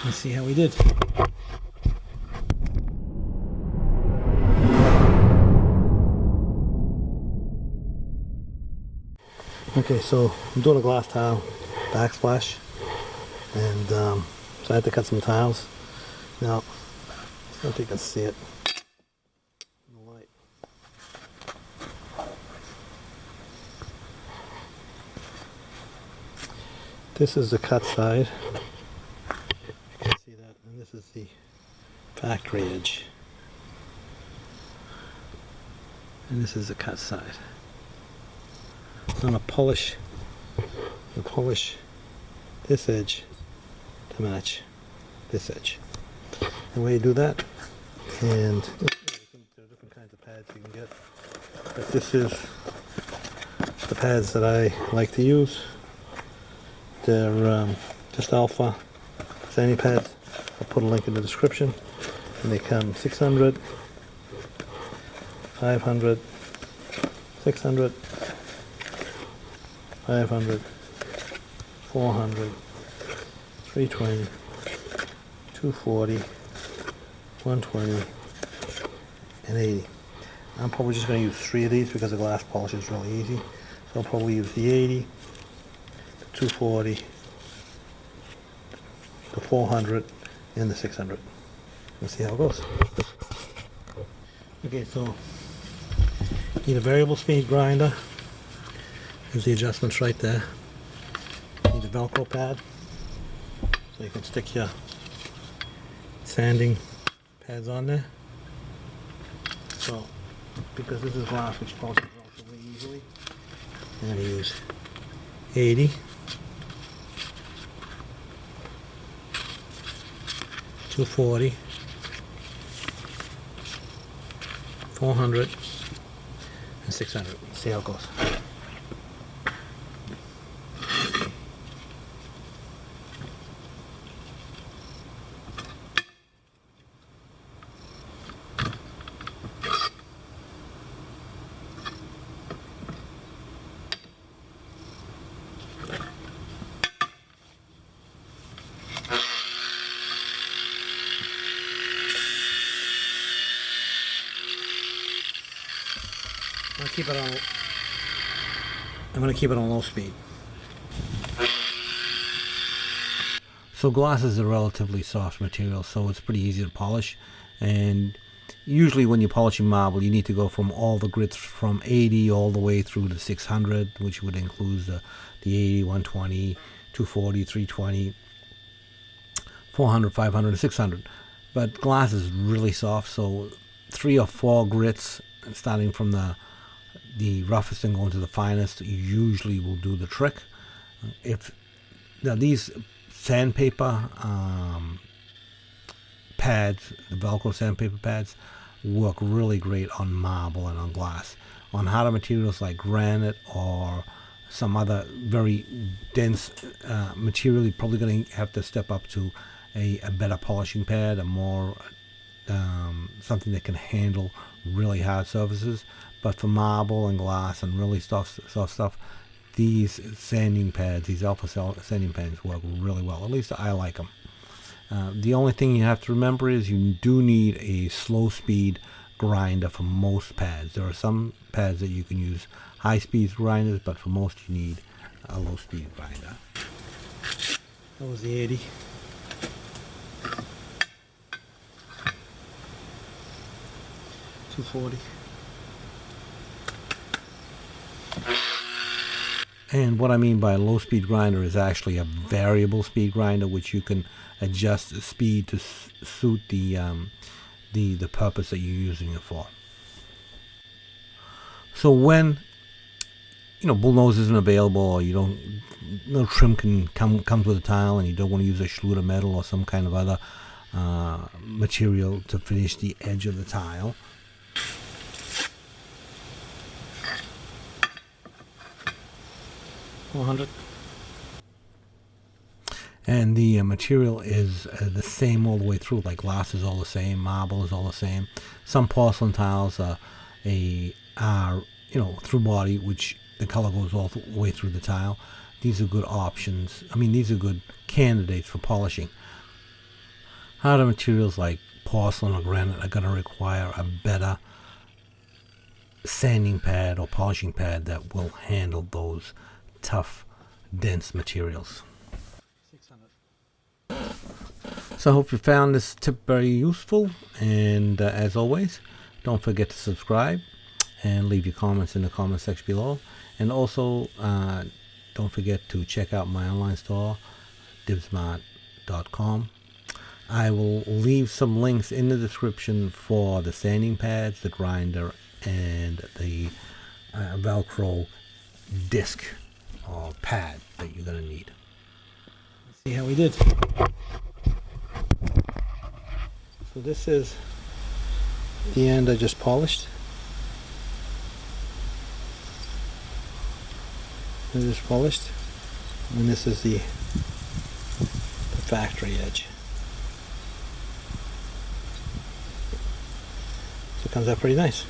Let's see how we did. Okay, so I'm doing a glass tile backsplash, and so I had to cut some tiles. Now, I don't think you can see it in the light. This is the cut side. You can see that, and this is the factory edge. And this is the cut side. I'm gonna polish this edge to match this edge. The way you do that, and there are different kinds of pads you can get, but this is the pads that I like to use. They're just alpha sanding pads. I'll put a link in the description, and they come 600, 500, 600, 500, 400, 320, 240, 120, and 80. I'm probably just going to use 3 of these because the glass polish is really easy. So I'll probably use the 80, the 240, the 400, and the 600. Let's see how it goes. Okay, so need a variable speed grinder. There's the adjustments right there. Need a Velcro pad so you can stick your sanding pads on there. So, because this is glass which polishes relatively easily, I'm going to use 80, 240, 400, and 600. Let's see how it goes. I'm going to keep it on low speed. So glass is a relatively soft material, so it's pretty easy to polish. And usually when you're polishing marble, you need to go from all the grits from 80 all the way through to 600, which would include the 80, 120, 240, 320, 400, 500, and 600. But glass is really soft, so 3 or 4 grits, starting from the roughest and going to the finest, usually will do the trick. Now these sandpaper pads, the Velcro sandpaper pads, work really great on marble and on glass. On harder materials like granite or some other very dense material, you're probably going to have to step up to a better polishing pad, a more something that can handle really hard surfaces. But for marble and glass and really soft stuff, these sanding pads, these alpha sanding pads work really well. At least I like them. The only thing you have to remember is you do need a slow speed grinder for most pads. There are some pads that you can use high speed grinders, but for most you need a low speed grinder. That was the 80. $240. And what I mean by a low speed grinder is actually a variable speed grinder, which you can adjust the speed to suit the purpose that you're using it for. So when bullnose isn't available, or no trim comes with a tile, and you don't want to use a Schluter metal or some kind of other material to finish the edge of the tile, $400. And the material is the same all the way through. Like glass is all the same, marble is all the same. Some porcelain tiles are through body, which the color goes all the way through the tile. These are good options. I mean, these are good candidates for polishing. Harder materials like porcelain or granite are going to require a better sanding pad or polishing pad that will handle those tough, dense materials. So I hope you found this tip very useful, and as always, don't forget to subscribe and leave your comments in the comment section below. And also don't forget to check out my online store, dibsmart.com. I will leave some links in the description for the sanding pads, the grinder, and the Velcro disc or pad that you're going to need. Let's see how we did. So this is the end I just polished. I just polished, and this is the factory edge. So it comes out pretty nice.